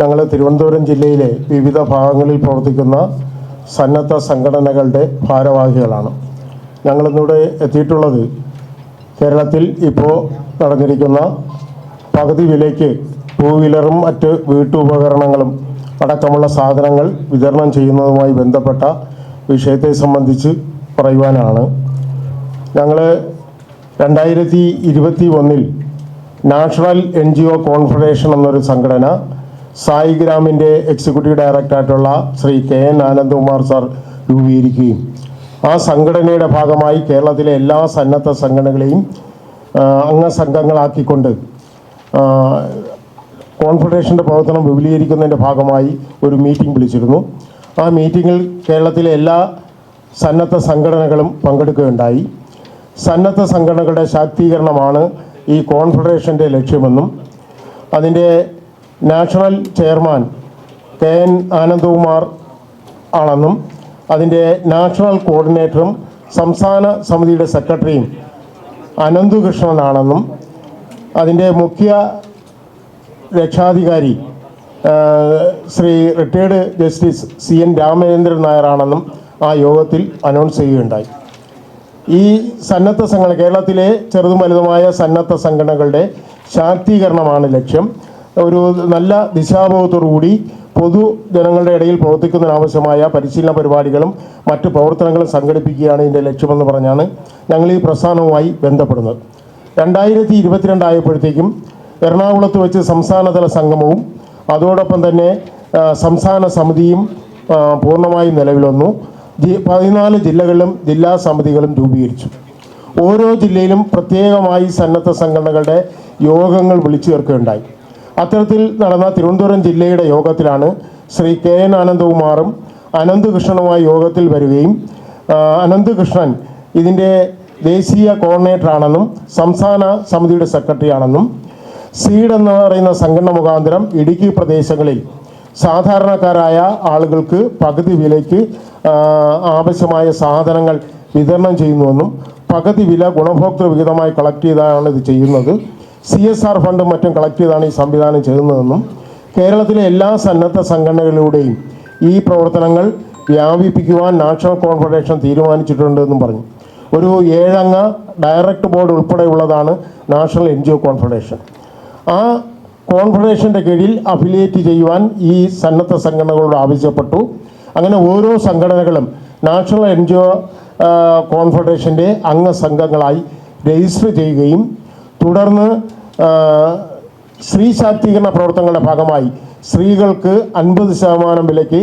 ഞങ്ങൾ തിരുവനന്തപുരം ജില്ലയിലെ വിവിധ ഭാഗങ്ങളിൽ പ്രവർത്തിക്കുന്ന സന്നദ്ധ സംഘടനകളുടെ ഭാരവാഹികളാണ്. ഞങ്ങളിന്നിവിടെ എത്തിയിട്ടുള്ളത് കേരളത്തിൽ ഇപ്പോൾ നടന്നിരിക്കുന്ന പകുതി വിലയ്ക്ക് ടൂ വീലറും മറ്റ് വീട്ടുപകരണങ്ങളും അടക്കമുള്ള സാധനങ്ങൾ വിതരണം ചെയ്യുന്നതുമായി ബന്ധപ്പെട്ട വിഷയത്തെ സംബന്ധിച്ച് പറയുവാനാണ്. ഞങ്ങൾ 2021 നാഷണൽ NGO കോൺഫെഡറേഷൻ എന്നൊരു സംഘടന സായിഗ്രാമിൻ്റെ എക്സിക്യൂട്ടീവ് ഡയറക്ടറായിട്ടുള്ള ശ്രീ KN ആനന്ദകുമാർ സാർ രൂപീകരിക്കുകയും ആ സംഘടനയുടെ ഭാഗമായി കേരളത്തിലെ എല്ലാ സന്നദ്ധ സംഘടനകളെയും അംഗസംഘങ്ങളാക്കിക്കൊണ്ട് കോൺഫെഡറേഷൻ്റെ പ്രവർത്തനം വിപുലീകരിക്കുന്നതിൻ്റെ ഭാഗമായി ഒരു മീറ്റിംഗ് വിളിച്ചിരുന്നു. ആ മീറ്റിങ്ങിൽ കേരളത്തിലെ എല്ലാ സന്നദ്ധ സംഘടനകളും പങ്കെടുക്കുകയുണ്ടായി. സന്നദ്ധ സംഘടനകളുടെ ശാക്തീകരണമാണ് ഈ കോൺഫെഡറേഷൻ്റെ ലക്ഷ്യമെന്നും അതിൻ്റെ നാഷണൽ ചെയർമാൻ KN ആനന്ദകുമാർ ആണെന്നും അതിൻ്റെ നാഷണൽ കോർഡിനേറ്ററും സംസ്ഥാന സമിതിയുടെ സെക്രട്ടറിയും അനന്തകൃഷ്ണനാണെന്നും അതിൻ്റെ മുഖ്യ രക്ഷാധികാരി Shri retired justice CN Ramachandran നായരാണെന്നും ആ യോഗത്തിൽ അനൗൺസ് ചെയ്യുകയുണ്ടായി. ഈ സന്നദ്ധ സംഘടന കേരളത്തിലെ ചെറുതും വലുതുമായ സന്നദ്ധ സംഘടനകളുടെ ശാക്തീകരണമാണ് ലക്ഷ്യം. ഒരു നല്ല ദിശാബോധത്തോടുകൂടി പൊതുജനങ്ങളുടെ ഇടയിൽ പ്രവർത്തിക്കുന്നതിനാവശ്യമായ പരിശീലന പരിപാടികളും മറ്റ് പ്രവർത്തനങ്ങളും സംഘടിപ്പിക്കുകയാണ് ഇതിൻ്റെ ലക്ഷ്യമെന്ന് പറഞ്ഞാണ് ഞങ്ങൾ ഈ പ്രസ്ഥാനവുമായി ബന്ധപ്പെടുന്നത്. 2022 ആയപ്പോഴത്തേക്കും എറണാകുളത്ത് വെച്ച് സംസ്ഥാനതല സംഗമവും അതോടൊപ്പം തന്നെ സംസ്ഥാന സമിതിയും പൂർണ്ണമായും നിലവിൽ വന്നു. 14 ജില്ലകളിലും ജില്ലാ സമിതികളും രൂപീകരിച്ചു. ഓരോ ജില്ലയിലും പ്രത്യേകമായി സന്നദ്ധ സംഘടനകളുടെ യോഗങ്ങൾ വിളിച്ചു ചേർക്കുകയുണ്ടായി. അത്തരത്തിൽ നടന്ന തിരുവനന്തപുരം ജില്ലയുടെ യോഗത്തിലാണ് ശ്രീ KN ആനന്ദകുമാറും അനന്തകൃഷ്ണനുമായി യോഗത്തിൽ വരികയും അനന്തകൃഷ്ണൻ ഇതിൻ്റെ ദേശീയ കോർഡിനേറ്ററാണെന്നും സംസ്ഥാന സമിതിയുടെ സെക്രട്ടറി ആണെന്നും സീഡ് എന്ന് പറയുന്ന സംഘടന മുഖാന്തരം ഇടുക്കി പ്രദേശങ്ങളിൽ സാധാരണക്കാരായ ആളുകൾക്ക് പകുതി വിലയ്ക്ക് ആവശ്യമായ സാധനങ്ങൾ വിതരണം ചെയ്യുന്നുവെന്നും പകുതി വില ഗുണഭോക്തൃ വിഹിതമായി കളക്ട് ചെയ്താണ് ഇത് ചെയ്യുന്നത്, CSR ഫണ്ടും മറ്റും കളക്ട് ചെയ്താണ് ഈ സംവിധാനം ചെയ്യുന്നതെന്നും കേരളത്തിലെ എല്ലാ സന്നദ്ധ സംഘടനകളിലൂടെയും ഈ പ്രവർത്തനങ്ങൾ വ്യാപിപ്പിക്കുവാൻ നാഷണൽ കോൺഫെഡറേഷൻ തീരുമാനിച്ചിട്ടുണ്ടെന്നും പറഞ്ഞു. ഒരു 7 അംഗ ഡയറക്ട് ബോർഡ് ഉൾപ്പെടെയുള്ളതാണ് നാഷണൽ NGO കോൺഫെഡറേഷൻ. ആ കോൺഫെഡറേഷൻ്റെ കീഴിൽ അഫിലിയേറ്റ് ചെയ്യുവാൻ ഈ സന്നദ്ധ സംഘടനകളോട് ആവശ്യപ്പെട്ടു. അങ്ങനെ ഓരോ സംഘടനകളും നാഷണൽ NGO കോൺഫെഡറേഷൻ്റെ അംഗസംഘങ്ങളായി രജിസ്റ്റർ ചെയ്യുകയും തുടർന്ന് സ്ത്രീ ശാക്തീകരണ പ്രവർത്തനങ്ങളുടെ ഭാഗമായി സ്ത്രീകൾക്ക് 50% വിലയ്ക്ക്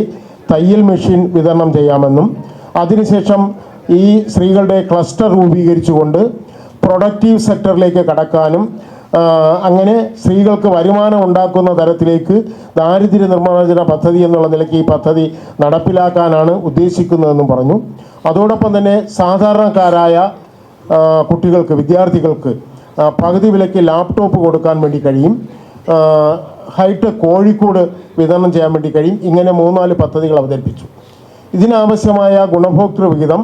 തയ്യൽ മെഷീൻ വിതരണം ചെയ്യാമെന്നും അതിനുശേഷം ഈ സ്ത്രീകളുടെ ക്ലസ്റ്റർ രൂപീകരിച്ചുകൊണ്ട് പ്രൊഡക്റ്റീവ് സെക്ടറിലേക്ക് കടക്കാനും അങ്ങനെ സ്ത്രീകൾക്ക് വരുമാനം ഉണ്ടാക്കുന്ന തരത്തിലേക്ക് ദാരിദ്ര്യ നിർമ്മാർജ്ജന പദ്ധതി എന്നുള്ള നിലയ്ക്ക് ഈ പദ്ധതി നടപ്പിലാക്കാനാണ് ഉദ്ദേശിക്കുന്നതെന്നും പറഞ്ഞു. അതോടൊപ്പം തന്നെ സാധാരണക്കാരായ കുട്ടികൾക്ക് വിദ്യാർത്ഥികൾക്ക് പകുതി വിലയ്ക്ക് ലാപ്ടോപ്പ് കൊടുക്കാൻ വേണ്ടി കഴിയും, ഹൈടെക് കോഴിക്കോട് വിതരണം ചെയ്യാൻ വേണ്ടി കഴിയും. ഇങ്ങനെ 3-4 പദ്ധതികൾ അവതരിപ്പിച്ചു. ഇതിനാവശ്യമായ ഗുണഭോക്തൃ വിഹിതം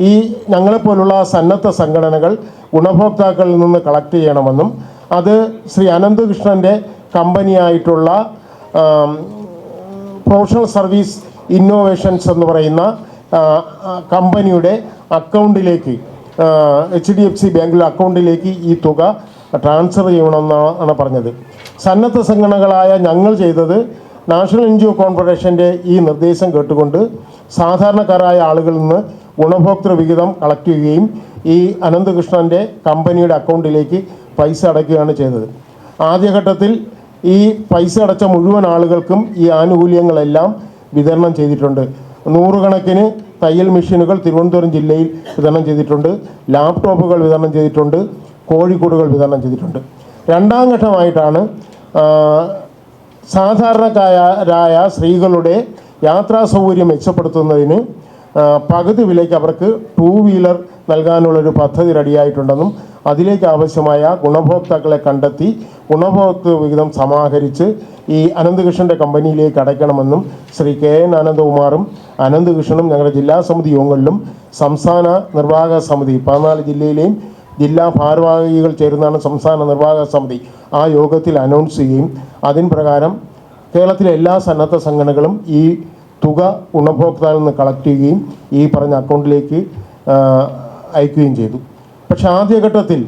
ഈ ഞങ്ങളെപ്പോലുള്ള സന്നദ്ധ സംഘടനകൾ ഗുണഭോക്താക്കളിൽ നിന്ന് കളക്ട് ചെയ്യണമെന്നും അത് ശ്രീ അനന്തകൃഷ്ണൻ്റെ കമ്പനിയായിട്ടുള്ള പ്രൊഫഷണൽ സർവീസ് ഇന്നോവേഷൻസ് എന്ന് പറയുന്ന കമ്പനിയുടെ അക്കൗണ്ടിലേക്ക് HDFC ബാങ്കിലെ അക്കൗണ്ടിലേക്ക് ഈ തുക ട്രാൻസ്ഫർ ചെയ്യണമെന്നാണ് പറഞ്ഞത്. സന്നദ്ധ സംഘടനകളായ ഞങ്ങൾ ചെയ്തത് നാഷണൽ NGO കോൺഫെഡറേഷൻ്റെ ഈ നിർദ്ദേശം കേട്ടുകൊണ്ട് സാധാരണക്കാരായ ആളുകളിൽ നിന്ന് ഗുണഭോക്തൃ വിഹിതം കളക്ട് ചെയ്യുകയും ഈ അനന്തകൃഷ്ണൻ്റെ കമ്പനിയുടെ അക്കൗണ്ടിലേക്ക് പൈസ അടയ്ക്കുകയാണ് ചെയ്തത്. ആദ്യഘട്ടത്തിൽ ഈ പൈസ അടച്ച മുഴുവൻ ആളുകൾക്കും ഈ ആനുകൂല്യങ്ങളെല്ലാം വിതരണം ചെയ്തിട്ടുണ്ട്. 100 കണക്കിന് തയ്യൽ മെഷീനുകൾ തിരുവനന്തപുരം ജില്ലയിൽ വിതരണം ചെയ്തിട്ടുണ്ട്, ലാപ്ടോപ്പുകൾ വിതരണം ചെയ്തിട്ടുണ്ട്, കോഴിക്കോടുകൾ വിതരണം ചെയ്തിട്ടുണ്ട്. 2ാം ഘട്ടമായിട്ടാണ് സാധാരണക്കാരായ സ്ത്രീകളുടെ യാത്രാ സൗകര്യം മെച്ചപ്പെടുത്തുന്നതിന് പകുതി വിലയ്ക്ക് അവർക്ക് 2 വീലർ നൽകാനുള്ളൊരു പദ്ധതി റെഡിയായിട്ടുണ്ടെന്നും അതിലേക്ക് ആവശ്യമായ ഗുണഭോക്താക്കളെ കണ്ടെത്തി ഗുണഭോക്തൃ വിഹിതം സമാഹരിച്ച് ഈ അനന്തകൃഷ്ണൻ്റെ കമ്പനിയിലേക്ക് അടയ്ക്കണമെന്നും ശ്രീ KN ആനന്ദകുമാറും അനന്തകൃഷ്ണനും ഞങ്ങളുടെ ജില്ലാ സമിതി യോഗങ്ങളിലും സംസ്ഥാന നിർവാഹക സമിതി 14 ജില്ലയിലെയും ജില്ലാ ഭാരവാഹികൾ ചേരുന്നതാണ് സംസ്ഥാന നിർവാഹക സമിതി ആ യോഗത്തിൽ അനൗൺസ് ചെയ്യുകയും അതിൻ പ്രകാരം കേരളത്തിലെ എല്ലാ സന്നദ്ധ സംഘടനകളും ഈ തുക ഗുണഭോക്താവിൽ നിന്ന് കളക്ട് ചെയ്യുകയും ഈ പറഞ്ഞ അക്കൗണ്ടിലേക്ക് അയക്കുകയും ചെയ്തു. പക്ഷെ ആദ്യഘട്ടത്തിൽ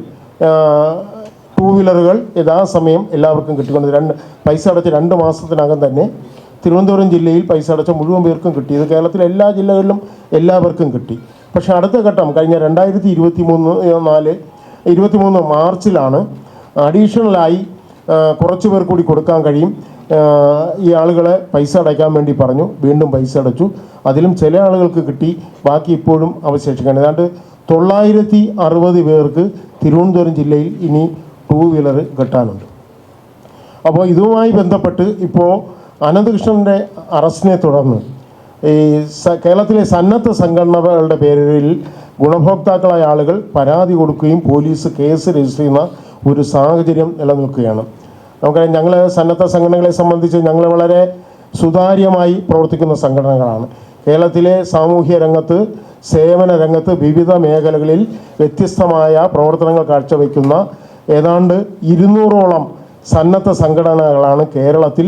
ടൂ വീലറുകൾ യഥാസമയം എല്ലാവർക്കും കിട്ടിക്കൊണ്ട് പൈസ അടച്ച് 2 മാസത്തിനകം തന്നെ തിരുവനന്തപുരം ജില്ലയിൽ പൈസ അടച്ച മുഴുവൻ പേർക്കും കിട്ടി. ഇത് കേരളത്തിലെ എല്ലാ ജില്ലകളിലും എല്ലാവർക്കും കിട്ടി. പക്ഷേ അടുത്ത ഘട്ടം കഴിഞ്ഞ 2023 മാർച്ചിലാണ് അഡീഷണലായി കുറച്ച് പേർ കൂടി കൊടുക്കാൻ കഴിയും, ഈ ആളുകളെ പൈസ അടയ്ക്കാൻ വേണ്ടി പറഞ്ഞു. വീണ്ടും പൈസ അടച്ചു. അതിലും ചില ആളുകൾക്ക് കിട്ടി, ബാക്കി ഇപ്പോഴും അവശേഷിക്കുകയാണ്. ഏതാണ്ട് 960 പേർക്ക് തിരുവനന്തപുരം ജില്ലയിൽ ഇനി ടൂ വീലർ കിട്ടാനുണ്ട്. അപ്പോൾ ഇതുമായി ബന്ധപ്പെട്ട് ഇപ്പോൾ അനന്തകൃഷ്ണൻ്റെ അറസ്റ്റിനെ തുടർന്ന് ഈ കേരളത്തിലെ സന്നദ്ധ സംഘടനകളുടെ പേരിൽ ഗുണഭോക്താക്കളായ ആളുകൾ പരാതി കൊടുക്കുകയും പോലീസ് കേസ് രജിസ്റ്റർ ചെയ്യുന്ന ഒരു സാഹചര്യം നിലനിൽക്കുകയാണ്. നമുക്കറിയാം, ഞങ്ങൾ സന്നദ്ധ സംഘടനകളെ സംബന്ധിച്ച് ഞങ്ങൾ വളരെ സുതാര്യമായി പ്രവർത്തിക്കുന്ന സംഘടനകളാണ്. കേരളത്തിലെ സാമൂഹ്യ രംഗത്ത്, സേവന രംഗത്ത് വിവിധ മേഖലകളിൽ വ്യത്യസ്തമായ പ്രവർത്തനങ്ങൾ കാഴ്ചവെക്കുന്ന ഏതാണ്ട് 200ഓളം സന്നദ്ധ സംഘടനകളാണ് കേരളത്തിൽ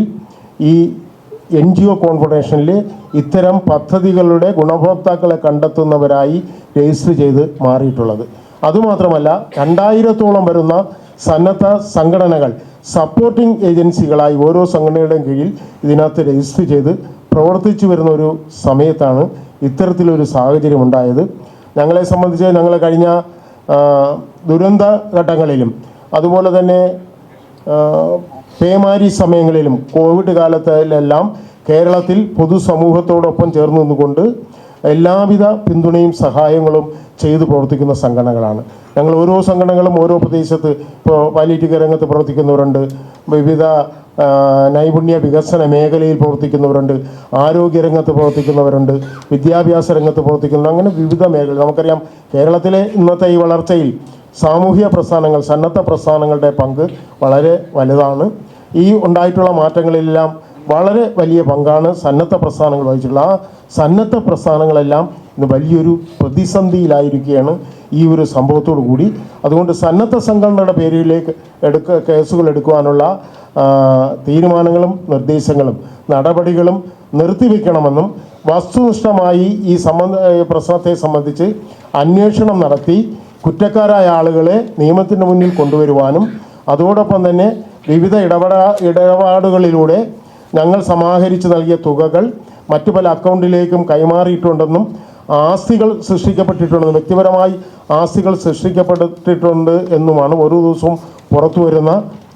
ഈ NGO കോൺഫെഡറേഷനിൽ ഇത്തരം പദ്ധതികളുടെ ഗുണഭോക്താക്കളെ കണ്ടെത്തുന്നവരായി രജിസ്റ്റർ ചെയ്ത് മാറിയിട്ടുള്ളത്. അതുമാത്രമല്ല, 2000ഓളം വരുന്ന സന്നദ്ധ സംഘടനകൾ സപ്പോർട്ടിംഗ് ഏജൻസികളായി ഓരോ സംഘടനയുടെയും കീഴിൽ ഇതിനകത്ത് രജിസ്റ്റർ ചെയ്ത് പ്രവർത്തിച്ചു വരുന്ന ഒരു സമയത്താണ് ഇത്തരത്തിലൊരു സാഹചര്യം ഉണ്ടായത്. ഞങ്ങളെ സംബന്ധിച്ച് ഞങ്ങൾ കഴിഞ്ഞ ദുരന്ത ഘട്ടങ്ങളിലും അതുപോലെ തന്നെ പേമാരി സമയങ്ങളിലും കോവിഡ് കാലത്തിലെല്ലാം കേരളത്തിൽ പൊതുസമൂഹത്തോടൊപ്പം ചേർന്ന് നിന്നുകൊണ്ട് എല്ലാവിധ പിന്തുണയും സഹായങ്ങളും ചെയ്തു പ്രവർത്തിക്കുന്ന സംഘടനകളാണ് ഞങ്ങൾ. ഓരോ സംഘടനകളും ഓരോ പ്രദേശത്ത്, ഇപ്പോൾ പാലിയേറ്റീവ് രംഗത്ത് പ്രവർത്തിക്കുന്നവരുണ്ട്, വിവിധ നൈപുണ്യ വികസന മേഖലയിൽ പ്രവർത്തിക്കുന്നവരുണ്ട്, ആരോഗ്യരംഗത്ത് പ്രവർത്തിക്കുന്നവരുണ്ട്, വിദ്യാഭ്യാസ രംഗത്ത് പ്രവർത്തിക്കുന്നവർ, അങ്ങനെ വിവിധ മേഖല. നമുക്കറിയാം, കേരളത്തിലെ ഇന്നത്തെ ഈ വളർച്ചയിൽ സാമൂഹ്യ പ്രസ്ഥാനങ്ങൾ, സന്നദ്ധ പ്രസ്ഥാനങ്ങളുടെ പങ്ക് വളരെ വലുതാണ്. ഈ ഉണ്ടായിട്ടുള്ള മാറ്റങ്ങളിലെല്ലാം വളരെ വലിയ പങ്കാണ് സന്നദ്ധ പ്രസ്ഥാനങ്ങൾ വഹിച്ചിട്ടുള്ളത്. ആ സന്നദ്ധ പ്രസ്ഥാനങ്ങളെല്ലാം ഇന്ന് വലിയൊരു പ്രതിസന്ധിയിലായിരിക്കുകയാണ് ഈ ഒരു സംഭവത്തോടു കൂടി. അതുകൊണ്ട് സന്നദ്ധ സംഘടനയുടെ പേരിലേക്ക് കേസുകൾ എടുക്കുവാനുള്ള തീരുമാനങ്ങളും നിർദ്ദേശങ്ങളും നടപടികളും നിർത്തിവെക്കണമെന്നും വസ്തുനിഷ്ഠമായി ഈ പ്രശ്നത്തെ സംബന്ധിച്ച് അന്വേഷണം നടത്തി കുറ്റക്കാരായ ആളുകളെ നിയമത്തിന് മുന്നിൽ കൊണ്ടുവരുവാനും അതോടൊപ്പം തന്നെ വിവിധ ഇടപാടുകളിലൂടെ ഞങ്ങൾ സമാഹരിച്ച് നൽകിയ തുകകൾ മറ്റു പല അക്കൗണ്ടിലേക്കും കൈമാറിയിട്ടുണ്ടെന്നും ആസ്തികൾ സൃഷ്ടിക്കപ്പെട്ടിട്ടുണ്ടെന്നും വ്യക്തിപരമായി ആസ്തികൾ സൃഷ്ടിക്കപ്പെട്ടിട്ടുണ്ട് എന്നുമാണ് ഓരോ ദിവസവും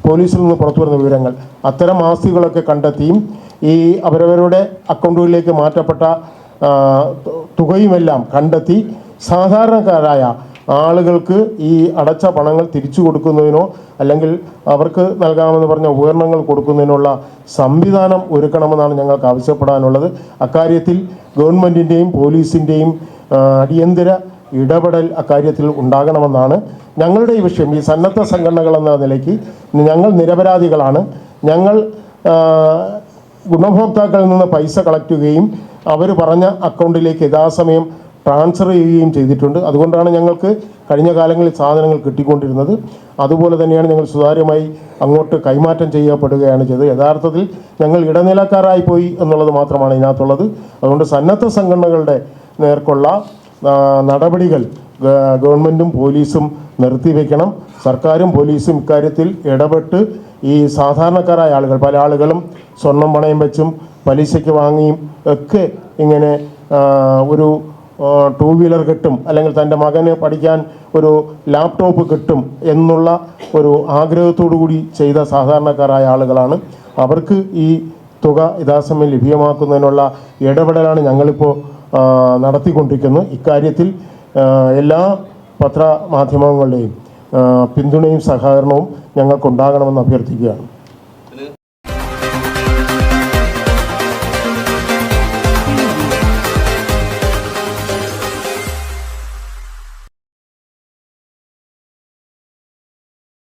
പോലീസിൽ നിന്ന് പുറത്തു വരുന്ന വിവരങ്ങൾ. അത്തരം ആസ്തികളൊക്കെ കണ്ടെത്തിയും ഈ അവരവരുടെ അക്കൗണ്ടുകളിലേക്ക് മാറ്റപ്പെട്ട തുകയുമെല്ലാം കണ്ടെത്തി സാധാരണക്കാരായ ആളുകൾക്ക് ഈ അടച്ച പണങ്ങൾ തിരിച്ചു കൊടുക്കുന്നതിനോ അല്ലെങ്കിൽ അവർക്ക് നൽകാമെന്ന് പറഞ്ഞ ഉപകരണങ്ങൾ കൊടുക്കുന്നതിനുള്ള സംവിധാനം ഒരുക്കണമെന്നാണ് ഞങ്ങൾക്ക് ആവശ്യപ്പെടാനുള്ളത്. അക്കാര്യത്തിൽ ഗവൺമെൻറ്റിൻ്റെയും പോലീസിൻ്റെയും അടിയന്തര ഇടപെടൽ അക്കാര്യത്തിൽ ഉണ്ടാകണമെന്നാണ് ഞങ്ങളുടെ ഈ വിഷയം. ഈ സന്നദ്ധ സംഘടനകൾ എന്ന നിലയ്ക്ക് ഞങ്ങൾ നിരപരാധികളാണ്. ഞങ്ങൾ ഗുണഭോക്താക്കളിൽ നിന്ന് പൈസ കളക്ട് ചെയ്യുകയും അവർ പറഞ്ഞ അക്കൗണ്ടിലേക്ക് യഥാസമയം ട്രാൻസ്ഫർ ചെയ്യുകയും ചെയ്തിട്ടുണ്ട്. അതുകൊണ്ടാണ് ഞങ്ങൾക്ക് കഴിഞ്ഞ കാലങ്ങളിൽ സാധനങ്ങൾ കിട്ടിക്കൊണ്ടിരുന്നത്. അതുപോലെ തന്നെയാണ് ഞങ്ങൾ സുതാര്യമായി അങ്ങോട്ട് കൈമാറ്റം ചെയ്യപ്പെടുകയാണ് ചെയ്തത്. യഥാർത്ഥത്തിൽ ഞങ്ങൾ ഇടനിലക്കാരായി പോയി എന്നുള്ളത് മാത്രമാണ് ഇതിനകത്തുള്ളത്. അതുകൊണ്ട് സന്നദ്ധ സംഘടനകളുടെ നേർക്കുള്ള നടപടികൾ ഗവൺമെൻറ്റും പോലീസും നിർത്തിവെക്കണം. സർക്കാരും പോലീസും ഇക്കാര്യത്തിൽ ഇടപെട്ട് ഈ സാധാരണക്കാരായ ആളുകൾ, പല ആളുകളും സ്വർണം പണയം വെച്ചും പലിശയ്ക്ക് വാങ്ങിയും ഒക്കെ ഇങ്ങനെ ഒരു ടൂ വീലർ കിട്ടും അല്ലെങ്കിൽ തൻ്റെ മകന് പഠിക്കാൻ ഒരു ലാപ്ടോപ്പ് കിട്ടും എന്നുള്ള ഒരു ആഗ്രഹത്തോടു കൂടി ചെയ്ത സാധാരണക്കാരായ ആളുകളാണ്. അവർക്ക് ഈ തുക യഥാസമയം ലഭ്യമാക്കുന്നതിനുള്ള ഇടപെടലാണ് ഞങ്ങളിപ്പോൾ നടത്തിക്കൊണ്ടിരിക്കുന്നത്. ഇക്കാര്യത്തിൽ എല്ലാ പത്രമാധ്യമങ്ങളുടെയും പിന്തുണയും സഹകരണവും ഞങ്ങൾക്കുണ്ടാകണമെന്ന് അഭ്യർത്ഥിക്കുകയാണ്.